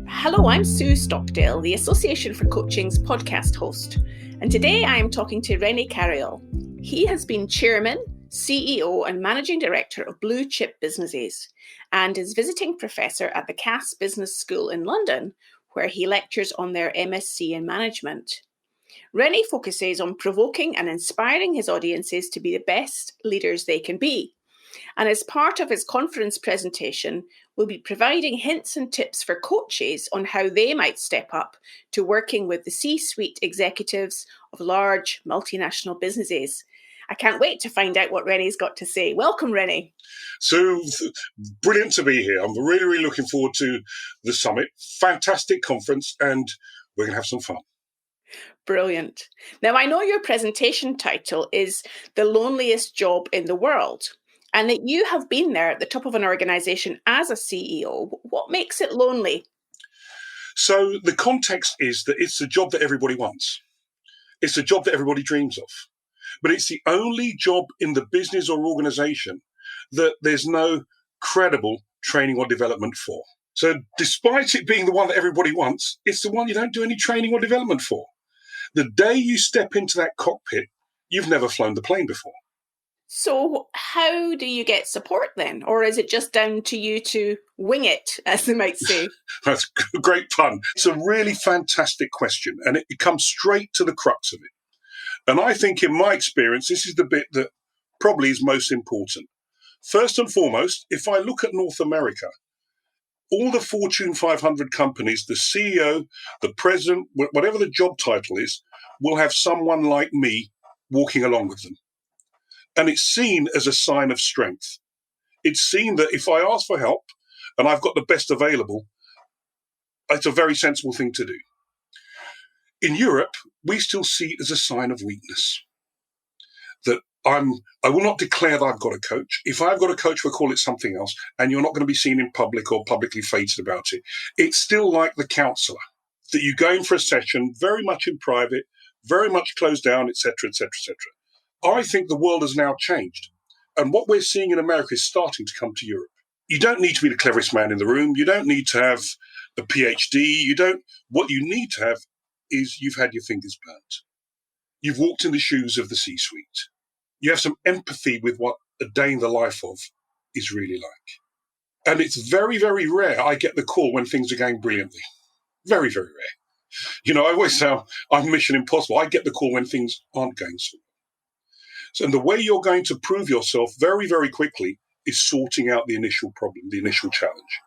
Hello, I'm Sue Stockdale, the Association for Coaching's podcast host, and today I am talking to René Carayol. He has been Chairman, CEO and Managing Director of Blue Chip Businesses and is visiting professor at the Cass Business School in London, where he lectures on their MSc in Management. René focuses on provoking and inspiring his audiences to be the best leaders they can be. And as part of his conference presentation, we'll be providing hints and tips for coaches on how they might step up to working with the C-suite executives of large multinational businesses. I can't wait to find out what René's got to say. Welcome, René. So brilliant to be here. I'm really looking forward to the summit. Fantastic conference, and we're going to have some fun. Brilliant. Now, I know your presentation title is The Loneliest Job in the World, and that you have been there at the top of an organization as a CEO. What makes it lonely? So the context is that it's a job that everybody wants. It's a job that everybody dreams of. But it's the only job in the business or organization that there's no credible training or development for. So despite it being the one that everybody wants, it's the one you don't do any training or development for. The day you step into that cockpit, you've never flown the plane before. So how do you get support then? Or is it just down to you to wing it, as they might say? That's a great pun. It's a really fantastic question, and it comes straight to the crux of it. And I think in my experience, this is the bit that probably is most important. First and foremost, if I look at North America, all the Fortune 500 companies, the CEO, the president, whatever the job title is, will have someone like me walking along with them. And it's seen as a sign of strength. It's seen that if I ask for help and I've got the best available, it's a very sensible thing to do. In Europe, we still see it as a sign of weakness. That I will not declare that I've got a coach. If I've got a coach, we'll call it something else, and you're not going to be seen in public or publicly feted about it. It's still like the counsellor, that you go in for a session, very much in private, very much closed down, etc., etc., etc. I think the world has now changed, and what we're seeing in America is starting to come to Europe. You don't need to be the cleverest man in the room. You don't need to have a PhD. What you need to have is you've had your fingers burnt. You've walked in the shoes of the C-suite. You have some empathy with what a day in the life of is really like. And it's very, very rare I get the call when things are going brilliantly. Very, very rare. I always say I'm Mission Impossible. I get the call when things aren't going so well. So, and the way you're going to prove yourself very, very quickly is sorting out the initial problem, the initial challenge.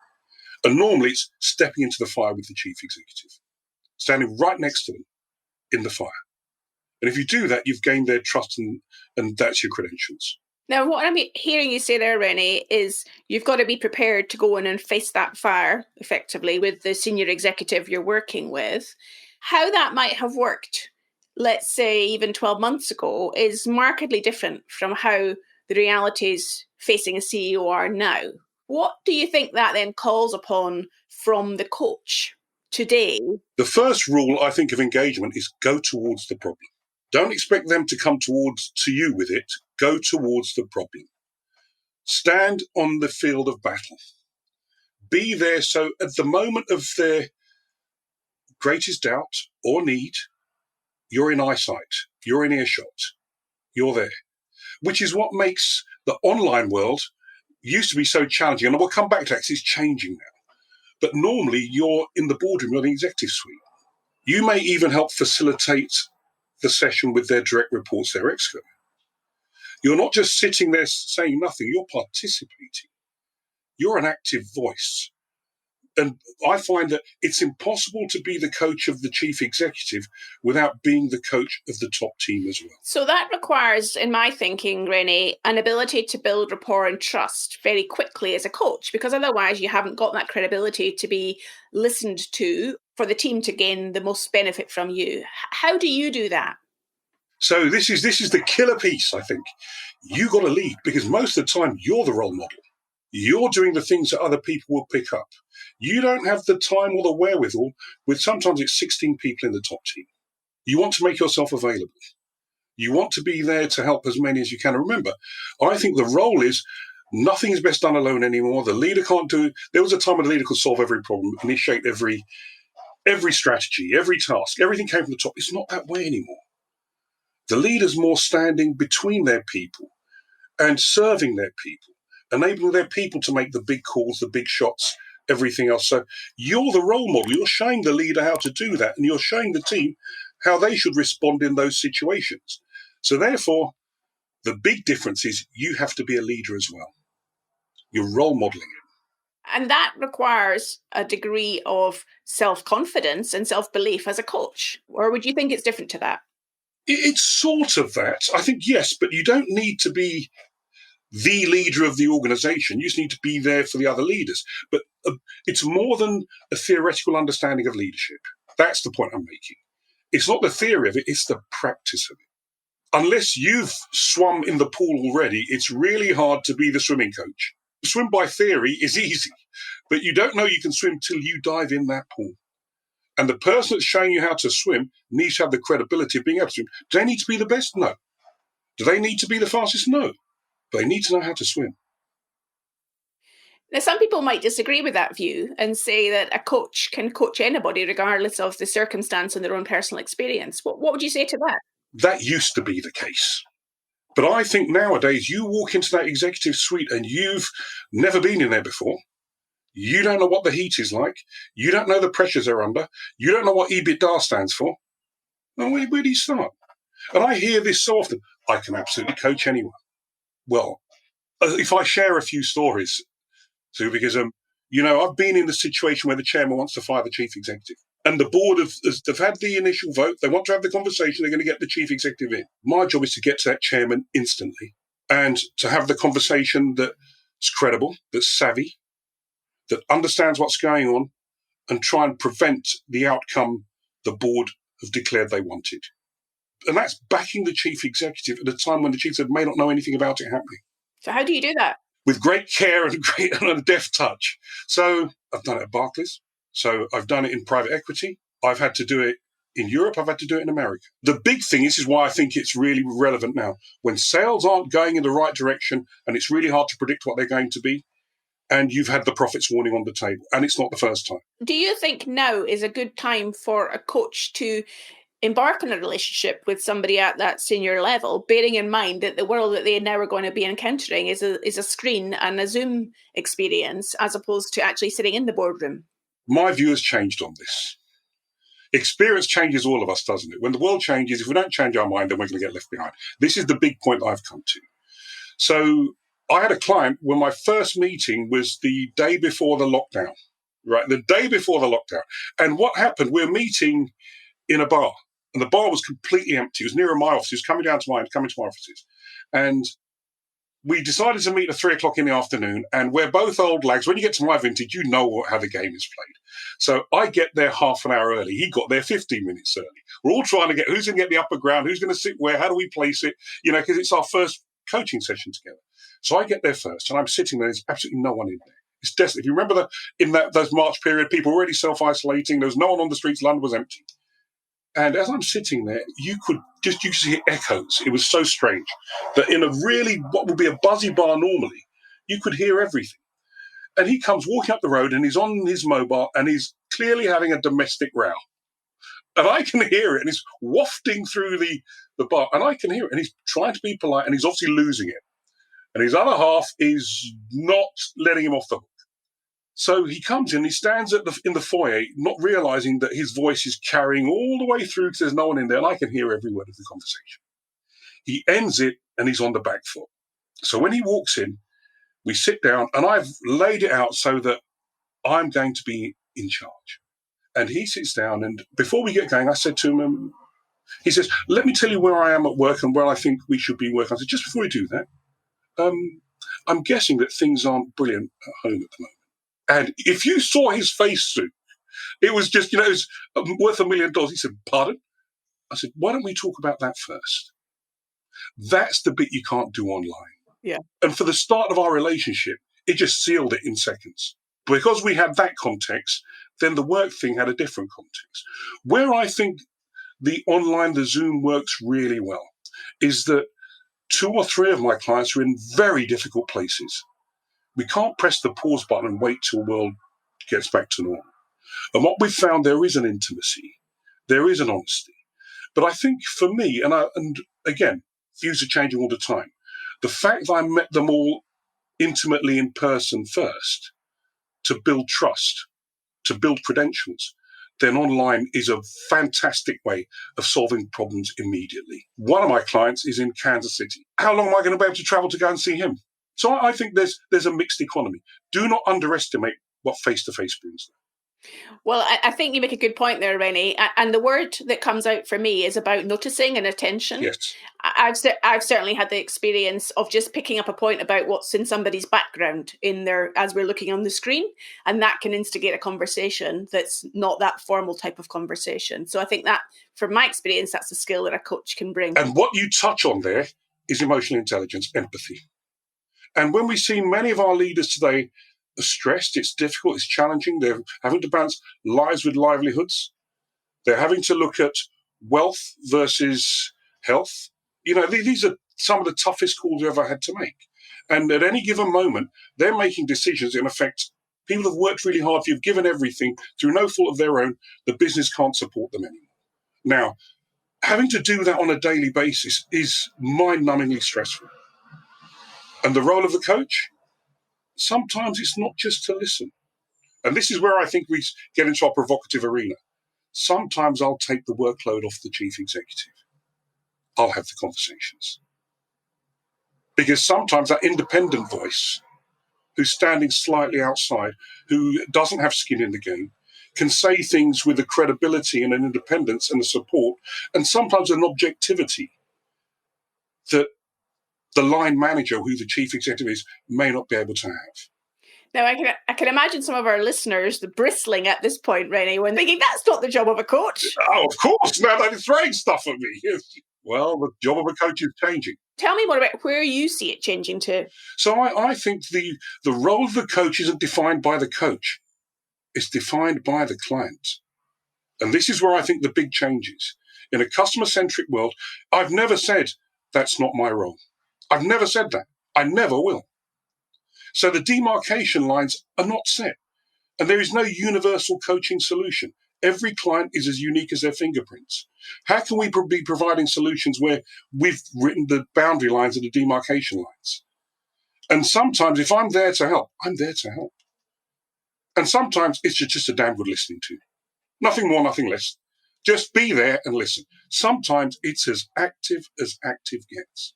And normally it's stepping into the fire with the chief executive, standing right next to them in the fire. And if you do that, you've gained their trust and that's your credentials. Now, what I'm hearing you say there, René, is you've got to be prepared to go in and face that fire effectively with the senior executive you're working with. How that might have worked, let's say even 12 months ago, is markedly different from how the realities facing a CEO are now. What do you think that then calls upon from the coach today? The first rule, I think, of engagement is go towards the problem. Don't expect them to come to you with it. Go towards the problem. Stand on the field of battle. Be there so at the moment of their greatest doubt or need, you're in eyesight, you're in earshot, you're there. Which is what makes the online world used to be so challenging. And we'll come back to that because it's changing now. But normally you're in the boardroom, you're in the executive suite. You may even help facilitate the session with their direct reports, their exco. You're not just sitting there saying nothing, you're participating. You're an active voice. And I find that it's impossible to be the coach of the chief executive without being the coach of the top team as well. So that requires, in my thinking, René, an ability to build rapport and trust very quickly as a coach, because otherwise you haven't got that credibility to be listened to for the team to gain the most benefit from you. How do you do that? So this is the killer piece, I think. You got to lead, because most of the time you're the role model. You're doing the things that other people will pick up. You don't have the time or the wherewithal with sometimes it's 16 people in the top team. You want to make yourself available. You want to be there to help as many as you can. And remember, I think the role is nothing is best done alone anymore. The leader can't do it. There was a time when the leader could solve every problem, initiate every strategy, every task, everything came from the top. It's not that way anymore. The leader's more standing between their people and serving their people, enabling their people to make the big calls, the big shots, everything else. So you're the role model. You're showing the leader how to do that, and you're showing the team how they should respond in those situations. So therefore, the big difference is you have to be a leader as well. You're role modeling it. And that requires a degree of self-confidence and self-belief as a coach. Or would you think it's different to that? It's sort of that. I think, yes, but you don't need to be the leader of the organization. You just need to be there for the other leaders. But it's more than a theoretical understanding of leadership. That's the point I'm making. It's not the theory of it, it's the practice of it. Unless you've swum in the pool already, it's really hard to be the swimming coach. Swim by theory is easy, but you don't know you can swim till you dive in that pool. And the person that's showing you how to swim needs to have the credibility of being able to swim. Do they need to be the best? No. Do they need to be the fastest? No. But they need to know how to swim. Now, some people might disagree with that view and say that a coach can coach anybody regardless of the circumstance and their own personal experience. What would you say to that? That used to be the case. But I think nowadays you walk into that executive suite and you've never been in there before. You don't know what the heat is like. You don't know the pressures they're under. You don't know what EBITDA stands for. Well, where do you start? And I hear this so often. I can absolutely coach anyone. Well, if I share a few stories, so because I've been in the situation where the chairman wants to fire the chief executive, and the board have had the initial vote. They want to have the conversation. They're going to get the chief executive in. My job is to get to that chairman instantly and to have the conversation that's credible, that's savvy, that understands what's going on, and try and prevent the outcome the board have declared they wanted. And that's backing the chief executive at a time when the chief executive may not know anything about it happening. So how do you do that? With great care and a deft touch. So I've done it at Barclays. So I've done it in private equity. I've had to do it in Europe. I've had to do it in America. The big thing is why I think it's really relevant now. When sales aren't going in the right direction and it's really hard to predict what they're going to be, and you've had the profits warning on the table, and it's not the first time. Do you think now is a good time for a coach to embark on a relationship with somebody at that senior level, bearing in mind that the world that they now are going to be encountering is a screen and a Zoom experience, as opposed to actually sitting in the boardroom? My view has changed on this. Experience changes all of us, doesn't it? When the world changes, if we don't change our mind, then we're going to get left behind. This is the big point that I've come to. So I had a client when my first meeting was the day before the lockdown, right? The day before the lockdown. And what happened, we're meeting in a bar, and the bar was completely empty. It was near my office. He was coming to my offices. And we decided to meet at 3:00 in the afternoon, and we're both old lags. When you get to my vintage, you know how the game is played. So I get there half an hour early. He got there 15 minutes early. We're all trying to get who's going to get the upper ground, who's going to sit where, how do we place it, because it's our first coaching session together. So I get there first, and I'm sitting there. There's absolutely no one in there. It's desolate. If you remember those March period, people were already self-isolating. There was no one on the streets. London was empty. And as I'm sitting there, you could hear echoes. It was so strange that in a really, what would be a buzzy bar normally, you could hear everything. And he comes walking up the road and he's on his mobile and he's clearly having a domestic row. And I can hear it, and it's wafting through the bar, and I can hear it, and he's trying to be polite, and he's obviously losing it. And his other half is not letting him off the hook. So he comes in, he stands in the foyer, not realizing that his voice is carrying all the way through because there's no one in there, and I can hear every word of the conversation. He ends it, and he's on the back foot. So when he walks in, we sit down, and I've laid it out so that I'm going to be in charge. And he sits down, and before we get going, I said to him, he says, let me tell you where I am at work and where I think we should be working. I said, just before we do that, I'm guessing that things aren't brilliant at home at the moment. And if you saw his face, Sue, it was just, it was worth $1 million. He said, pardon? I said, why don't we talk about that first? That's the bit you can't do online. Yeah. And for the start of our relationship, it just sealed it in seconds. Because we had that context, then the work thing had a different context. Where I think the Zoom works really well is that 2 or 3 of my clients are in very difficult places. We can't press the pause button and wait till the world gets back to normal. And what we've found, there is an intimacy, there is an honesty. But I think for me, and again, views are changing all the time, the fact that I met them all intimately in person first to build trust, to build credentials, then online is a fantastic way of solving problems immediately. One of my clients is in Kansas City. How long am I going to be able to travel to go and see him? So I think there's a mixed economy. Do not underestimate what face-to-face brings. Well, I think you make a good point there, René. And the word that comes out for me is about noticing and attention. Yes. I've certainly had the experience of just picking up a point about what's in somebody's background as we're looking on the screen, and that can instigate a conversation that's not that formal type of conversation. So I think that, from my experience, that's a skill that a coach can bring. And what you touch on there is emotional intelligence, empathy. And when we see many of our leaders today are stressed, it's difficult, it's challenging, they're having to balance lives with livelihoods, they're having to look at wealth versus health. These are some of the toughest calls we've ever had to make. And at any given moment, they're making decisions in effect. People have worked really hard, you've given everything through no fault of their own, the business can't support them anymore. Now, having to do that on a daily basis is mind-numbingly stressful. And the role of the coach? Sometimes it's not just to listen. And this is where I think we get into our provocative arena. Sometimes I'll take the workload off the chief executive. I'll have the conversations. Because sometimes that independent voice, who's standing slightly outside, who doesn't have skin in the game, can say things with a credibility and an independence and a support, and sometimes an objectivity that the line manager, who the chief executive is, may not be able to have. Now, I can imagine some of our listeners bristling at this point, René, when thinking that's not the job of a coach. Oh, of course. Now they're throwing stuff at me. Well, the job of a coach is changing. Tell me more about where you see it changing to. So I think the role of the coach isn't defined by the coach. It's defined by the client. And this is where I think the big change is. In a customer-centric world, I've never said that's not my role. I've never said that. I never will. So the demarcation lines are not set. And there is no universal coaching solution. Every client is as unique as their fingerprints. How can we be providing solutions where we've written the boundary lines and the demarcation lines? And sometimes if I'm there to help, I'm there to help. And sometimes it's just a damn good listening to. Nothing more, nothing less. Just be there and listen. Sometimes it's as active gets.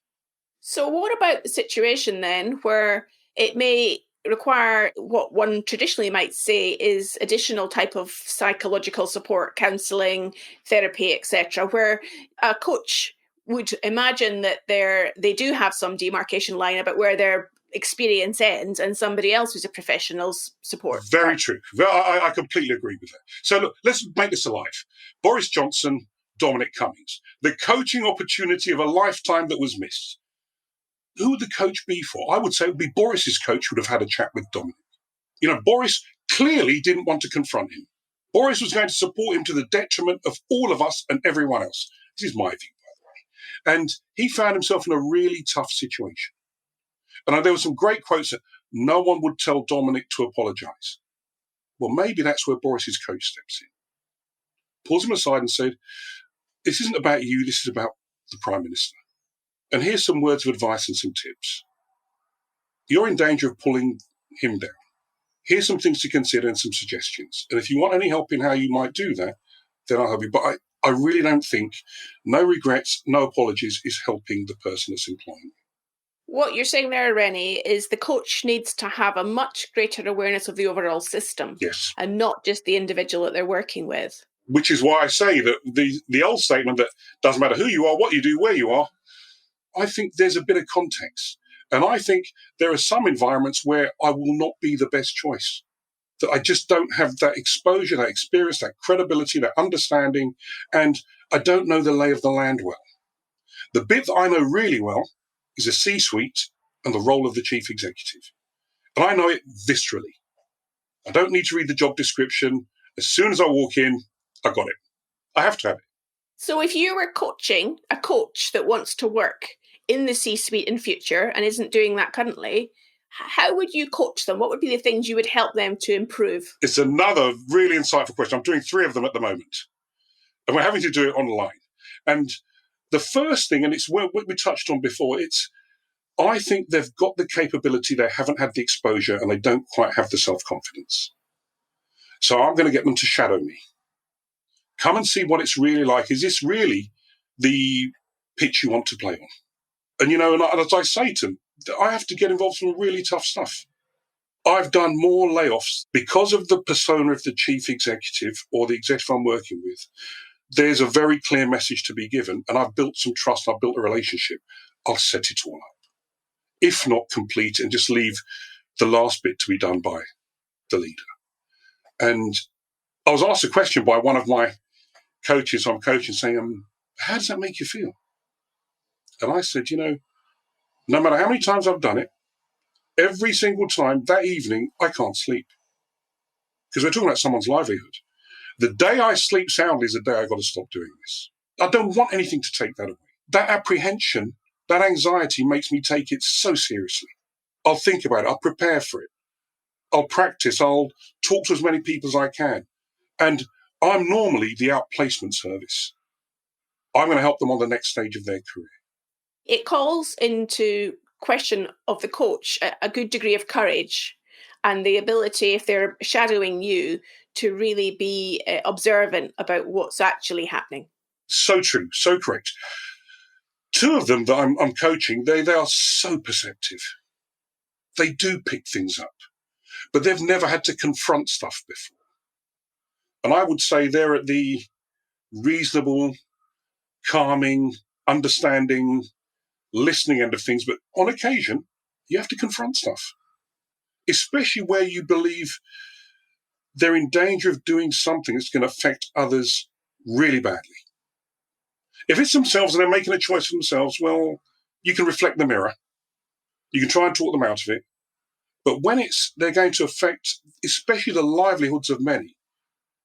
So what about the situation then where it may require what one traditionally might say is additional type of psychological support, counselling, therapy, etc., where a coach would imagine that they do have some demarcation line about where their experience ends and somebody else who's a professional's support. Very true. I completely agree with that. So look, let's make this alive. Boris Johnson, Dominic Cummings, the coaching opportunity of a lifetime that was missed. Who would the coach be for? I would say it would be Boris's coach would have had a chat with Dominic. Boris clearly didn't want to confront him. Boris was going to support him to the detriment of all of us and everyone else. This is my view, by the way. And he found himself in a really tough situation. And there were some great quotes that no one would tell Dominic to apologise. Well, maybe that's where Boris's coach steps in. Pulls him aside and said, this isn't about you, this is about the Prime Minister. And here's some words of advice and some tips. You're in danger of pulling him down. Here's some things to consider and some suggestions. And if you want any help in how you might do that, then I'll help you. But I really don't think no regrets, no apologies is helping the person that's employing you. What you're saying there, René, is the coach needs to have a much greater awareness of the overall system. Yes. And not just the individual that they're working with. Which is why I say that the old statement that doesn't matter who you are, what you do, where you are, I think there's a bit of context. And I think there are some environments where I will not be the best choice. That I just don't have that exposure, that experience, that credibility, that understanding, and I don't know the lay of the land well. The bit that I know really well is the C-suite and the role of the chief executive. And I know it viscerally. I don't need to read the job description. As soon as I walk in, I got it. I have to have it. So if you were coaching a coach that wants to work in the C-suite in future and isn't doing that currently, how would you coach them? What would be the things you would help them to improve? It's another really insightful question. I'm doing 3 of them at the moment, and we're having to do it online. And the first thing, and it's what we touched on before, I think they've got the capability, they haven't had the exposure, and they don't quite have the self-confidence. So I'm going to get them to shadow me. Come and see what it's really like. Is this really the pitch you want to play on? And, and as I say to them, I have to get involved in some really tough stuff. I've done more layoffs because of the persona of the chief executive or the executive I'm working with. There's a very clear message to be given, and I've built some trust, I've built a relationship. I'll set it all up. If not, complete and just leave the last bit to be done by the leader. And I was asked a question by one of my coaches I'm coaching saying, how does that make you feel? And I said, no matter how many times I've done it, every single time that evening, I can't sleep. Because we're talking about someone's livelihood. The day I sleep soundly is the day I've got to stop doing this. I don't want anything to take that away. That apprehension, that anxiety makes me take it so seriously. I'll think about it. I'll prepare for it. I'll practice. I'll talk to as many people as I can. And I'm normally the outplacement service. I'm going to help them on the next stage of their career. It calls into question of the coach a good degree of courage and the ability, if they're shadowing you, to really be observant about what's actually happening. So true, so correct. 2 of them that I'm coaching, they are so perceptive. They do pick things up, but they've never had to confront stuff before. And I would say they're at the reasonable, calming, understanding, listening end of things. But on occasion, you have to confront stuff, especially where you believe they're in danger of doing something that's going to affect others really badly. If it's themselves and they're making a choice for themselves, well, you can reflect the mirror. You can try and talk them out of it. But when they're going to affect, especially the livelihoods of many,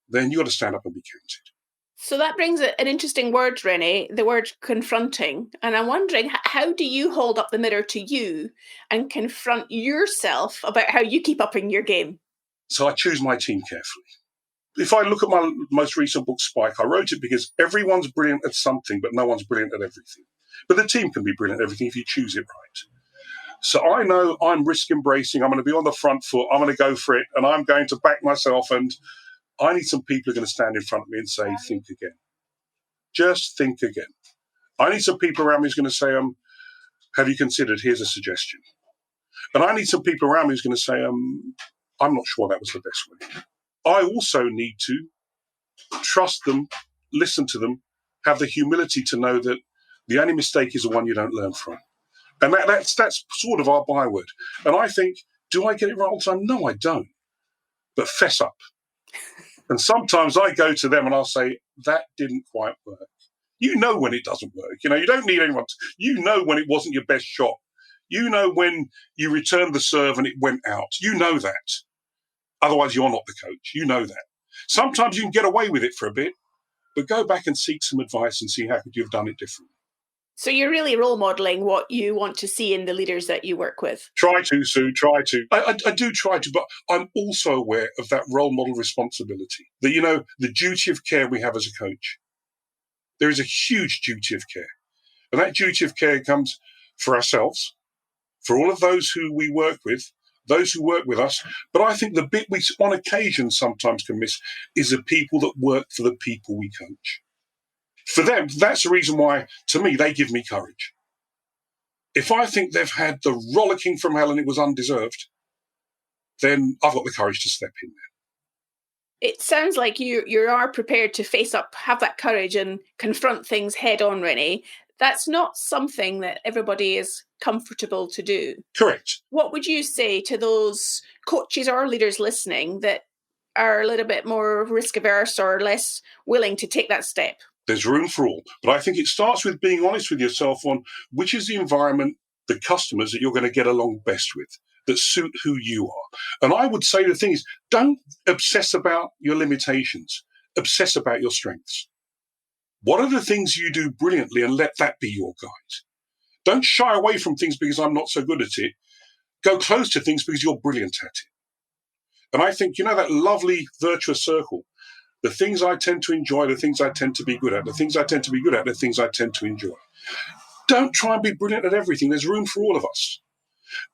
then you've got to stand up and be counted. So that brings an interesting word, René, the word confronting. And I'm wondering, how do you hold up the mirror to you and confront yourself about how you keep upping your game? So I choose my team carefully. If I look at my most recent book, Spike, I wrote it because everyone's brilliant at something, but no one's brilliant at everything. But the team can be brilliant at everything if you choose it right. So I know I'm risk embracing. I'm going to be on the front foot. I'm going to go for it, and I'm going to back myself. And I need some people who are going to stand in front of me and say, think again. Just think again. I need some people around me who's going to say, have you considered? Here's a suggestion. And I need some people around me who's going to say, I'm not sure that was the best way. I also need to trust them, listen to them, have the humility to know that the only mistake is the one you don't learn from. And that's sort of our byword. And I think, do I get it right all the time? No, I don't. But fess up. And sometimes I go to them and I'll say, that didn't quite work. You know when it doesn't work. You don't need anyone. You know when it wasn't your best shot. You know when you returned the serve and it went out. You know that. Otherwise, you're not the coach. You know that. Sometimes you can get away with it for a bit, but go back and seek some advice and see how could you have done it differently. So you're really role modeling what you want to see in the leaders that you work with. Try to, Sue, try to. I do try to, but I'm also aware of that role model responsibility. That, the duty of care we have as a coach. There is a huge duty of care. And that duty of care comes for ourselves, for all of those who we work with, those who work with us. But I think the bit we, on occasion, sometimes can miss is the people that work for the people we coach. For them, that's the reason why, to me, they give me courage. If I think they've had the rollicking from hell and it was undeserved, then I've got the courage to step in there. It sounds like you are prepared to face up, have that courage and confront things head on, René. That's not something that everybody is comfortable to do. Correct. What would you say to those coaches or leaders listening that are a little bit more risk averse or less willing to take that step? There's room for all. But I think it starts with being honest with yourself on which is the environment, the customers that you're going to get along best with, that suit who you are. And I would say the thing is, don't obsess about your limitations. Obsess about your strengths. What are the things you do brilliantly, and let that be your guide? Don't shy away from things because I'm not so good at it. Go close to things because you're brilliant at it. And I think, that lovely virtuous circle. The things I tend to enjoy, the things I tend to be good at, the things I tend to be good at, the things I tend to enjoy. Don't try and be brilliant at everything. There's room for all of us.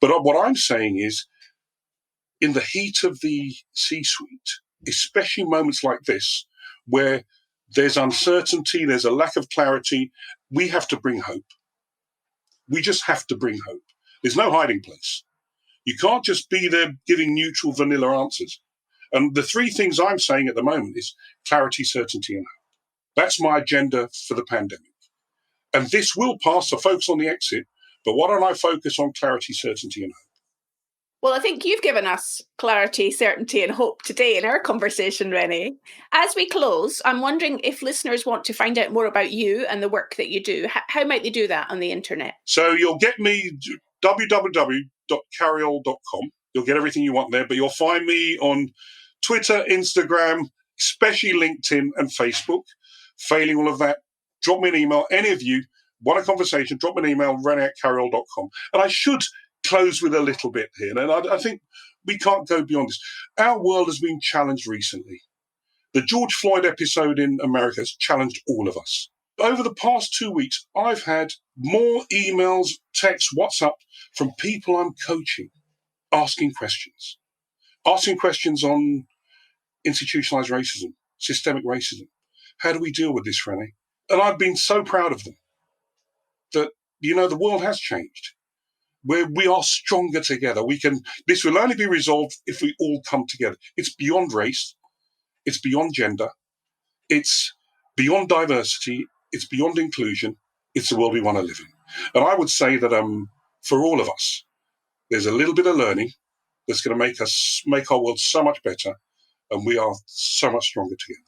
But what I'm saying is, in the heat of the C-suite, especially moments like this, where there's uncertainty, there's a lack of clarity, we have to bring hope. We just have to bring hope. There's no hiding place. You can't just be there giving neutral vanilla answers. And the three things I'm saying at the moment is clarity, certainty, and hope. That's my agenda for the pandemic. And this will pass, so focus on the exit, but why don't I focus on clarity, certainty, and hope? Well, I think you've given us clarity, certainty, and hope today in our conversation, René. As we close, I'm wondering if listeners want to find out more about you and the work that you do, how might they do that on the internet? So you'll get me www.carayol.com. You'll get everything you want there, but you'll find me on Twitter, Instagram, especially LinkedIn and Facebook. Failing all of that, drop me an email. Any of you want a conversation, drop me an email, René@carayol.com. And I should close with a little bit here. And I think we can't go beyond this. Our world has been challenged recently. The George Floyd episode in America has challenged all of us. Over the past 2 weeks, I've had more emails, texts, WhatsApp from people I'm coaching, asking questions on institutionalized racism, systemic racism. How do we deal with this, René? And I've been so proud of them that, the world has changed. We are stronger together. This will only be resolved if we all come together. It's beyond race. It's beyond gender. It's beyond diversity. It's beyond inclusion. It's the world we want to live in. And I would say that for all of us, there's a little bit of learning that's going to make our world so much better, and we are so much stronger together.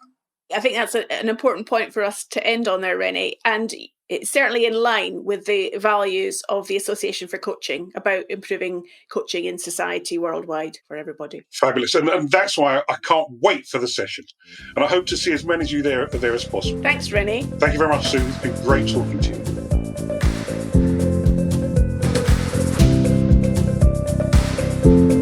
I think that's an important point for us to end on there, René. And it's certainly in line with the values of the Association for Coaching about improving coaching in society worldwide for everybody. Fabulous. And that's why I can't wait for the session. And I hope to see as many of you there as possible. Thanks, René. Thank you very much, Sue. It's been great talking to you.